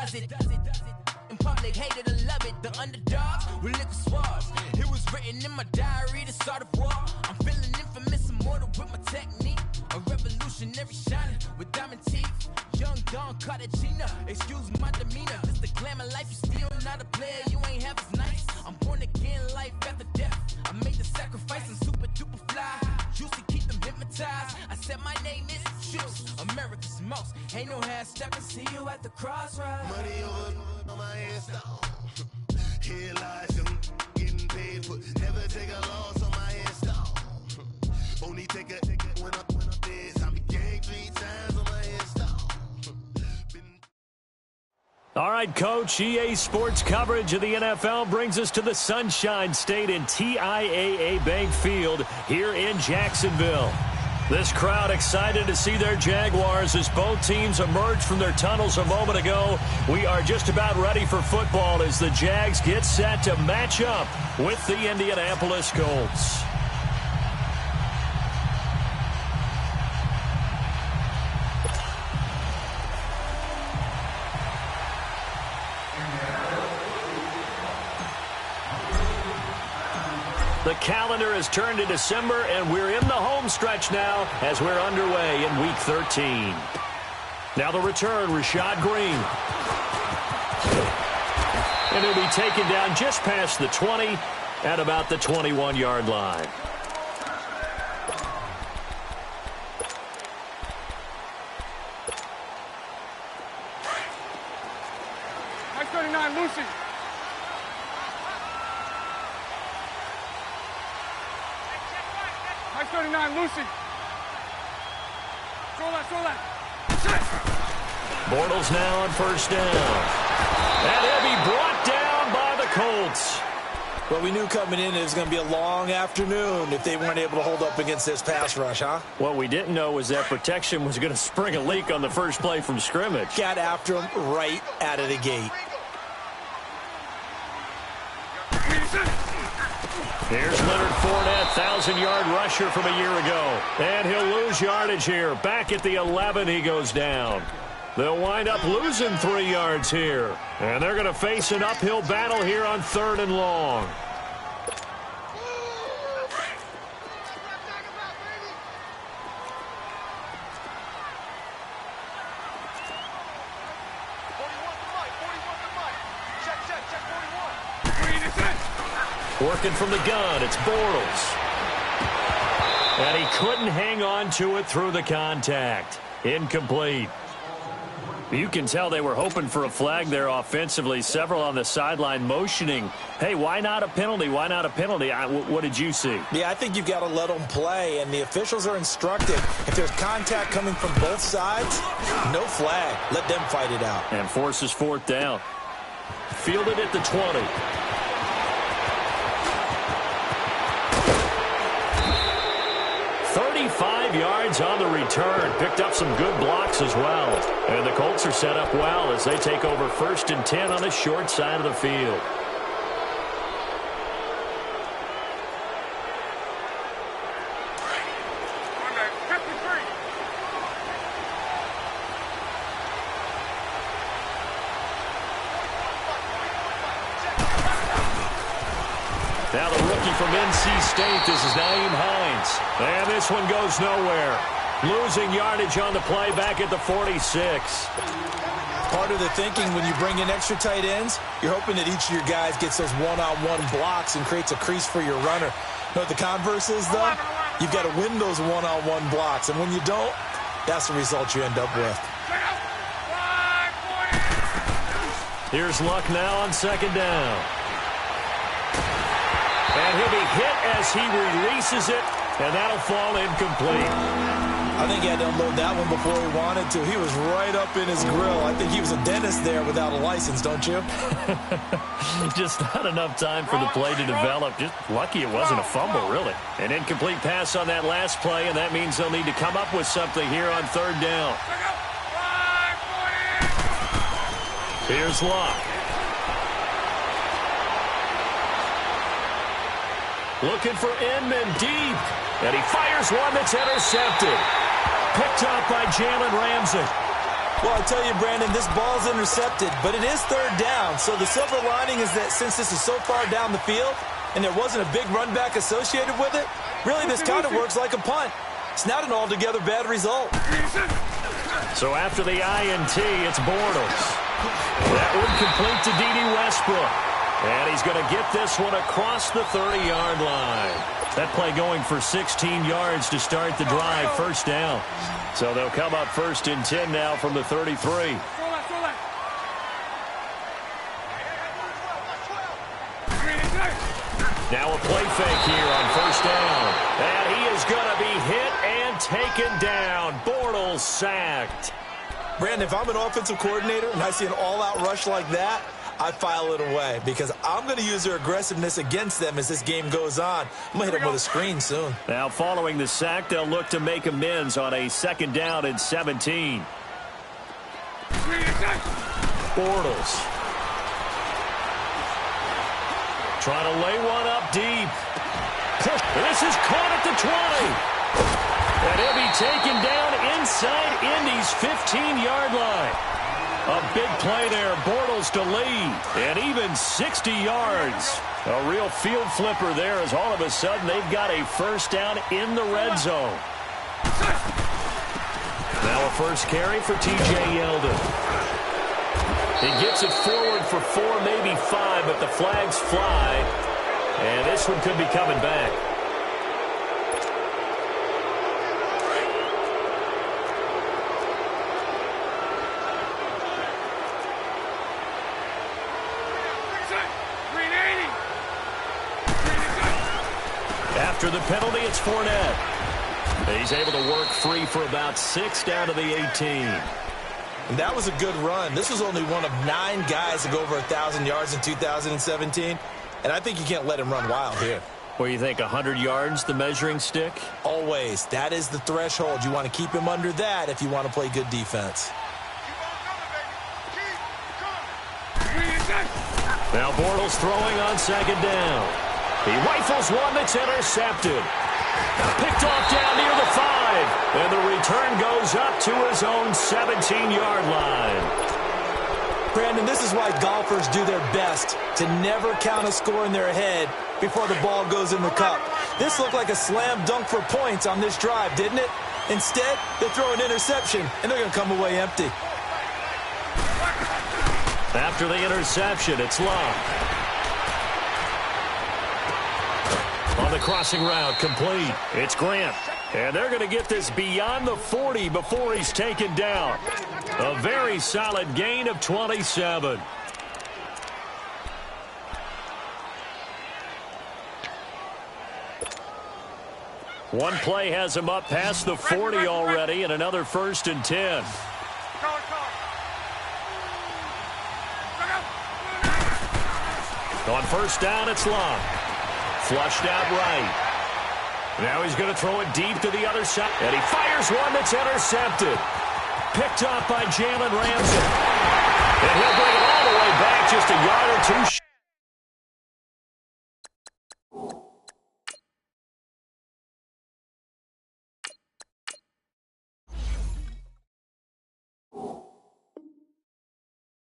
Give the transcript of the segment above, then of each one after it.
does it. In public, hated or love it. The underdogs with liquor swabs. It was written in my diary to start a war. I'm feeling infamous, immortal with my technique. A revolutionary shining with diamond teeth. Young Don Cartagena, excuse my demeanor. This the glamour life, you still not a player, you ain't half as nice. I'm born again, life after death. I made the sacrifice, I'm super duper fly. Juicy, keep them hypnotized. I said my name is Juice, America's most. Ain't no half stepping, see you at the crossroads. Money over on my headstone. Here lies him getting paid for. Never take a loss on my headstone. Only take a when I'm dead. I be gang 3 times on my headstone. All right, Coach, EA Sports coverage of the NFL brings us to the Sunshine State in TIAA Bank Field here in Jacksonville. This crowd excited to see their Jaguars as both teams emerge from their tunnels a moment ago. We are just about ready for football as the Jags get set to match up with the Indianapolis Colts. The calendar has turned to December, and we're in the home stretch now as we're underway in Week 13. Now the return, Rashad Green. And he'll be taken down just past the 20 at about the 21-yard line. Nice 39, Lucy. Nice 39, Lucy. Throw that. Bortles now on first down. And he'll be brought down by the Colts. Well, we knew coming in it was going to be a long afternoon if they weren't able to hold up against this pass rush, huh? What we didn't know was that protection was going to spring a leak on the first play from scrimmage. Got after him right out of the gate. Here's Leonard Fournette, 1,000-yard rusher from a year ago. And he'll lose yardage here. Back at the 11, he goes down. They'll wind up losing 3 yards here. And they're going to face an uphill battle here on 3rd and long. Working from the gun, it's Bortles. And he couldn't hang on to it through the contact. Incomplete. You can tell they were hoping for a flag there offensively. Several on the sideline motioning, hey, why not a penalty? Why not a penalty? What did you see? Yeah, I think you've got to let them play, and the officials are instructed. If there's contact coming from both sides, no flag. Let them fight it out. And forces 4th down. Fielded at the 20. 35 yards on the return. Picked up some good blocks as well. And the Colts are set up well as they take over 1st and 10 on the short side of the field. Now the rookie from NC State, this is Nyheim Hines. And this one goes nowhere. Losing yardage on the play back at the 46. Part of the thinking when you bring in extra tight ends, you're hoping that each of your guys gets those one-on-one blocks and creates a crease for your runner. You know what the converse is, though? You've got to win those one-on-one blocks. And when you don't, that's the result you end up with. Here's Luck now on 2nd down. And he'll be hit as he releases it, and that'll fall incomplete. I think he had to unload that one before he wanted to. He was right up in his grill. I think he was a dentist there without a license, don't you? Just not enough time for the play to develop. Just lucky it wasn't a fumble, really. An incomplete pass on that last play, and that means they'll need to come up with something here on 3rd down. Here's Luck. Looking for Inman deep. And he fires one that's intercepted. Picked up by Jalen Ramsey. Well, I tell you, Brandon, this ball's intercepted, but it is third down. So the silver lining is that since this is so far down the field and there wasn't a big run back associated with it, really this kind of works like a punt. It's not an altogether bad result. So after the INT, it's Bortles. That one complete to D.D. Westbrook. And he's going to get this one across the 30-yard line. That play going for 16 yards to start the drive, first down. So they'll come up first and 10 now from the 33. Now a play fake here on first down. And he is going to be hit and taken down. Bortles sacked. Brandon, if I'm an offensive coordinator and I see an all-out rush like that, I file it away because I'm going to use their aggressiveness against them as this game goes on. I'm going to hit them with a screen soon. Now following the sack, they'll look to make amends on a second down and 17. Bortles. Trying to lay one up deep. This is caught at the 20. And he'll be taken down inside Indy's 15-yard line. A big play there, Bortles to lead, and even 60 yards. A real field flipper there as all of a sudden they've got a first down in the red zone. Now a first carry for T.J. Yeldon. He gets it forward for 4, maybe 5, but the flags fly, and this one could be coming back. After the penalty, it's Fournette. He's able to work free for about 6 down to the 18. And that was a good run. This was only one of 9 guys to go over 1,000 yards in 2017. And I think you can't let him run wild here. Well, you think 100 yards, the measuring stick? Always. That is the threshold. You want to keep him under that if you want to play good defense. Now Bortles throwing on second down. He rifles one that's intercepted. Picked off down near the 5. And the return goes up to his own 17-yard line. Brandon, this is why golfers do their best to never count a score in their head before the ball goes in the cup. This looked like a slam dunk for points on this drive, didn't it? Instead, they throw an interception, and they're going to come away empty. After the interception, it's Love. On the crossing route, complete. It's Grant. And they're going to get this beyond the 40 before he's taken down. A very solid gain of 27. One play has him up past the 40 already, and another first and 10. On first down, it's Long. Flushed out right. Now he's going to throw it deep to the other side. And he fires one that's intercepted. Picked up by Jalen Ramsey. And he'll bring it all the way back just a yard or two.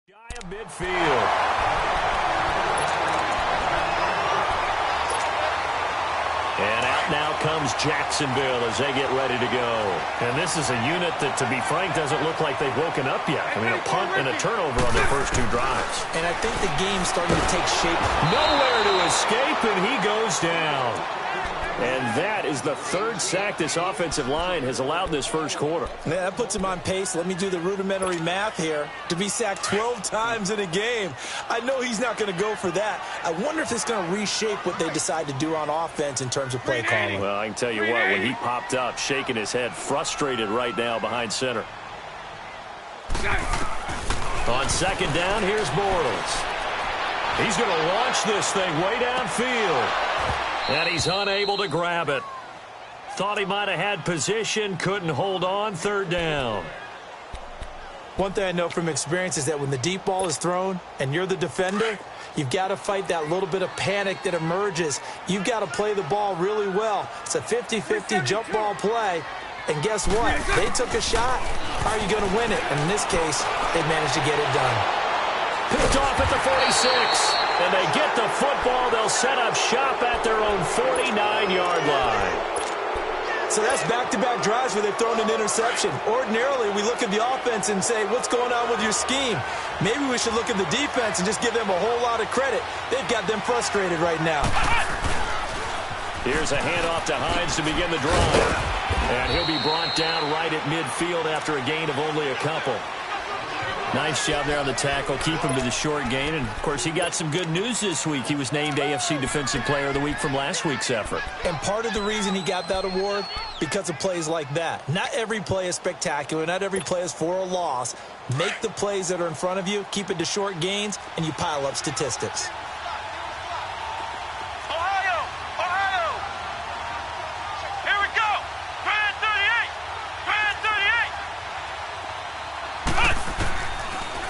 Shy of midfield. And out now comes Jacksonville as they get ready to go. And this is a unit that, to be frank, doesn't look like they've woken up yet. I mean, a punt and a turnover on their first 2 drives. And I think the game's starting to take shape. Nowhere to escape, and he goes down. And that is the 3rd sack this offensive line has allowed this first quarter. Yeah, that puts him on pace. Let me do the rudimentary math here. To be sacked 12 times in a game. I know he's not going to go for that. I wonder if it's going to reshape what they decide to do on offense in terms of play calling. Well, I can tell you what, when he popped up, shaking his head, frustrated right now behind center. On second down, here's Bortles. He's going to launch this thing way downfield. And he's unable to grab it. Thought he might have had position, couldn't hold on, 3rd down. One thing I know from experience is that when the deep ball is thrown and you're the defender, you've got to fight that little bit of panic that emerges. You've got to play the ball really well. It's a 50-50 jump ball play. And guess what? They took a shot. how are you going to win it? And in this case, they managed to get it done. Picked off at the 46, and they get the football. They'll set up shop at their own 49-yard line. So that's back-to-back drives where they've thrown an interception. Ordinarily, we look at the offense and say, what's going on with your scheme? Maybe we should look at the defense and just give them a whole lot of credit. They've got them frustrated right now. Here's a handoff to Hines to begin the drive. And he'll be brought down right at midfield after a gain of only a couple. Nice job there on the tackle. Keep him to the short gain. And, of course, he got some good news this week. He was named AFC Defensive Player of the Week from last week's effort. And part of the reason he got that award, because of plays like that. Not every play is spectacular. Not every play is for a loss. Make the plays that are in front of you, keep it to short gains, and you pile up statistics.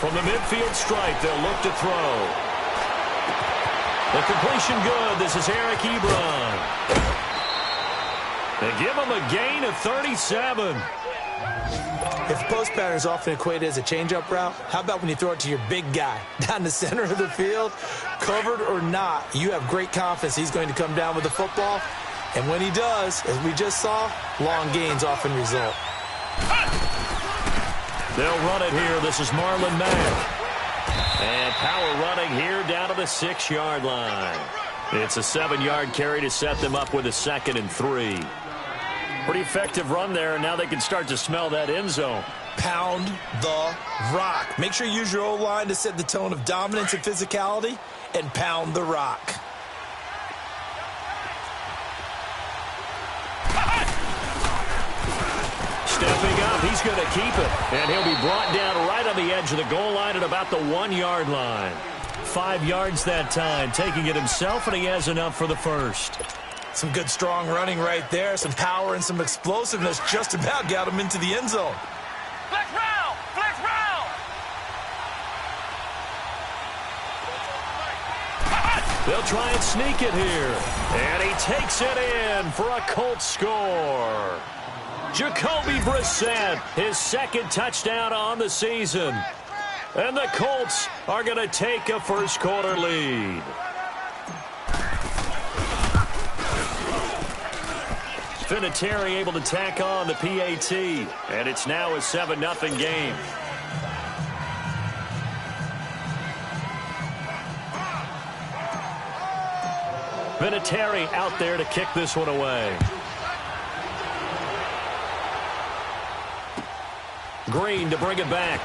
From the midfield stripe, they'll look to throw. The completion good. This is Eric Ebron. They give him a gain of 37. If post pattern is often equated as a change-up route, how about when you throw it to your big guy down the center of the field? Covered or not, you have great confidence he's going to come down with the football. And when he does, as we just saw, long gains often result. They'll run it here. This is Marlon Mack. And power running here down to the 6-yard line. It's a 7-yard carry to set them up with a 2nd and 3. Pretty effective run there, and now they can start to smell that end zone. Pound the rock. Make sure you use your O-line to set the tone of dominance and physicality, and pound the rock. Stepping up, he's going to keep it. And he'll be brought down right on the edge of the goal line at about the 1-yard line. 5 yards that time, taking it himself, and he has enough for the first. Some good, strong running right there. Some power and some explosiveness just about got him into the end zone. Flex round! Flex round! They'll try and sneak it here. And he takes it in for a Colts score. Jacoby Brissett, his 2nd touchdown on the season. And the Colts are going to take a first-quarter lead. Vinatieri able to tack on the PAT. And it's now a 7-0 game. Vinatieri out there to kick this one away. Green to bring it back.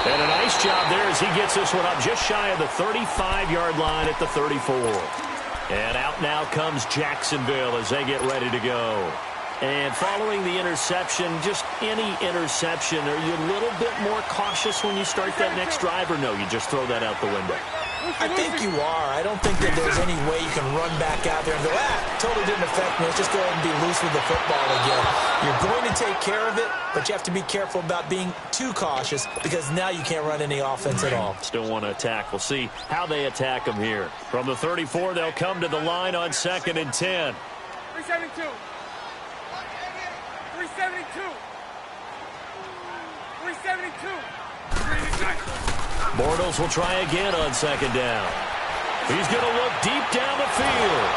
And a nice job there as he gets this one up just shy of the 35-yard line at the 34. And out now comes Jacksonville as they get ready to go. And following the interception, just any interception, are you a little bit more cautious when you start that next drive, or no, you just throw that out the window? I think you are. I don't think that there's any way you can run back out there and go, totally didn't affect me. Let's just go ahead and be loose with the football again. You're going to take care of it, but you have to be careful about being too cautious because now you can't run any offense at all. Still want to attack. We'll see how they attack them here. From the 34, they'll come to the line on 2nd and 10. 372. 372. 372. Bortles will try again on 2nd down. He's going to look deep down the field.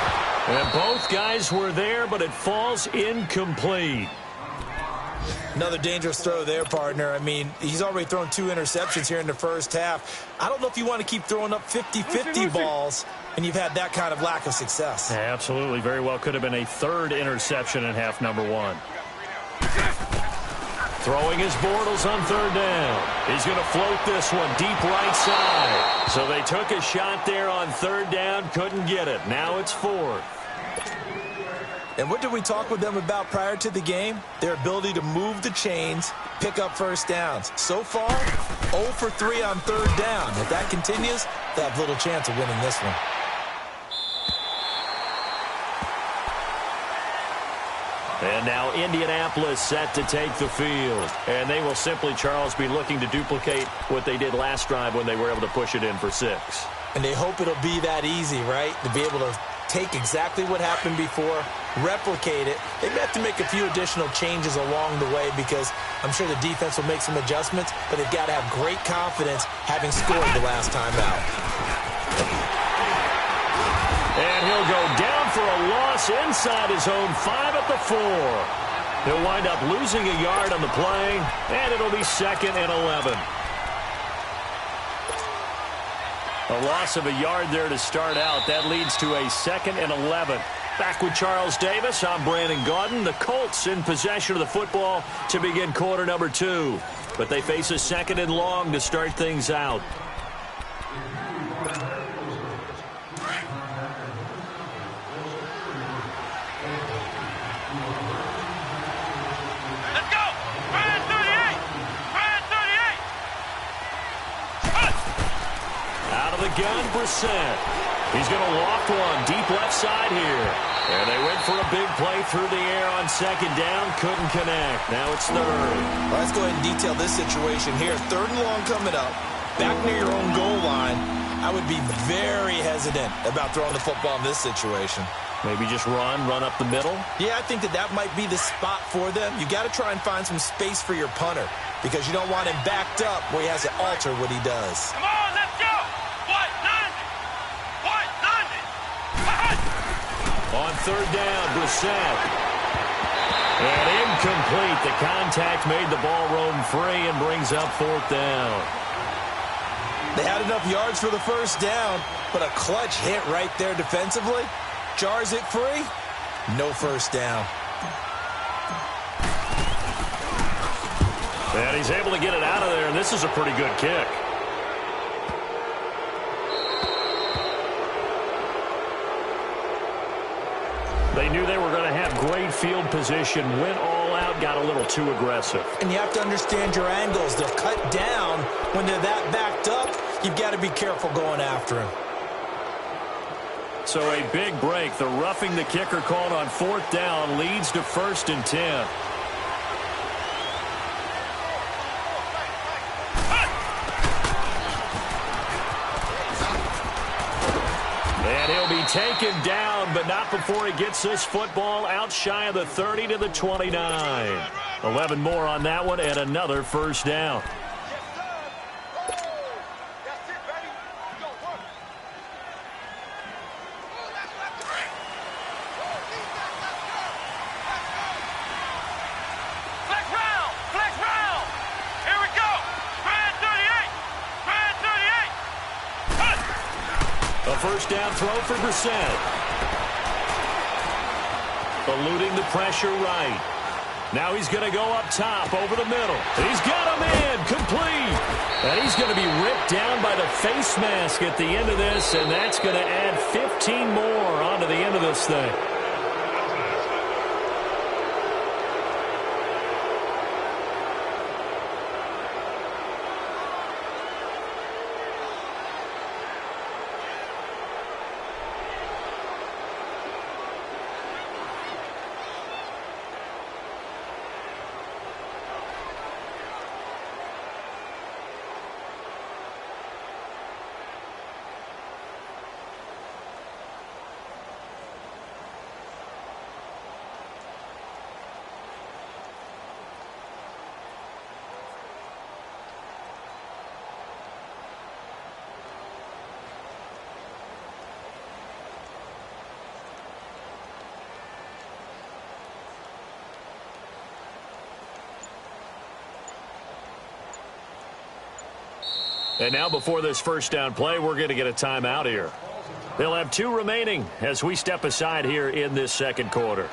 And both guys were there, but it falls incomplete. Another dangerous throw there, partner. I mean, he's already thrown 2 interceptions here in the first half. I don't know if you want to keep throwing up 50-50 balls, and you've had that kind of lack of success. Yeah, absolutely. Very well could have been a 3rd interception in half number 1. Throwing his Bortles on 3rd down. He's going to float this one deep right side. So they took a shot there on 3rd down, couldn't get it. Now it's 4th. And what did we talk with them about prior to the game? Their ability to move the chains, pick up first downs. So far, 0 for 3 on 3rd down. If that continues, they have little chance of winning this one. And now Indianapolis set to take the field. And they will simply, Charles, be looking to duplicate what they did last drive when they were able to push it in for 6. And they hope it'll be that easy, right? To be able to take exactly what happened before, replicate it. They may have to make a few additional changes along the way because I'm sure the defense will make some adjustments, but they've got to have great confidence having scored the last time out. And he'll go down for a loss inside his own 5 at the 4. He'll wind up losing a yard on the play, and it'll be 2nd and 11. A loss of a yard there to start out. That leads to a 2nd and 11. Back with Charles Davis, I'm Brandon Gaudin. The Colts in possession of the football to begin quarter number 2. But they face a 2nd and long to start things out. Gun Brissett. He's going to loft one deep left side here. And they went for a big play through the air on 2nd down. Couldn't connect. Now it's 3rd. Well, let's go ahead and detail this situation here. 3rd and long coming up. Back near your own goal line. I would be very hesitant about throwing the football in this situation. Maybe just run up the middle? Yeah, I think that might be the spot for them. You got to try and find some space for your punter because you don't want him backed up where he has to alter what he does. Come on, let's go! On 3rd down, Brissett. And incomplete. The contact made the ball roam free and brings up 4th down. They had enough yards for the 1st down, but a clutch hit right there defensively. Jars it free. No 1st down. And he's able to get it out of there, and this is a pretty good kick. They knew they were going to have great field position, went all out, got a little too aggressive. And you have to understand your angles. They're cut down. When they're that backed up, you've got to be careful going after him. So a big break. The roughing the kicker called on 4th down leads to 1st and 10. And he'll be taken down, but not before he gets this football out shy of the 30 to the 29. 11 more on that one and another 1st down. A 1st down throw for Brissett. Eluding the pressure right. Now he's going to go up top over the middle. He's got him in. Complete. And he's going to be ripped down by the face mask at the end of this, and that's going to add 15 more onto the end of this thing. And now before this 1st down play, we're going to get a timeout here. They'll have 2 remaining as we step aside here in this 2nd quarter.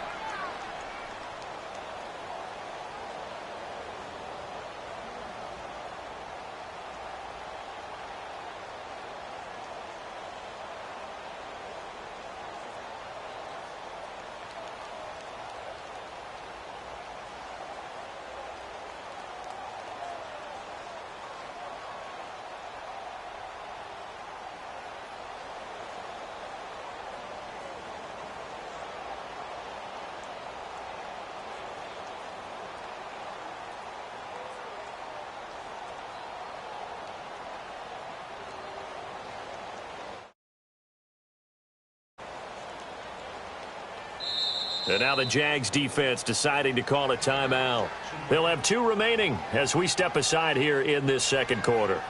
And now the Jags defense deciding to call a timeout. They'll have 2 remaining as we step aside here in this second quarter.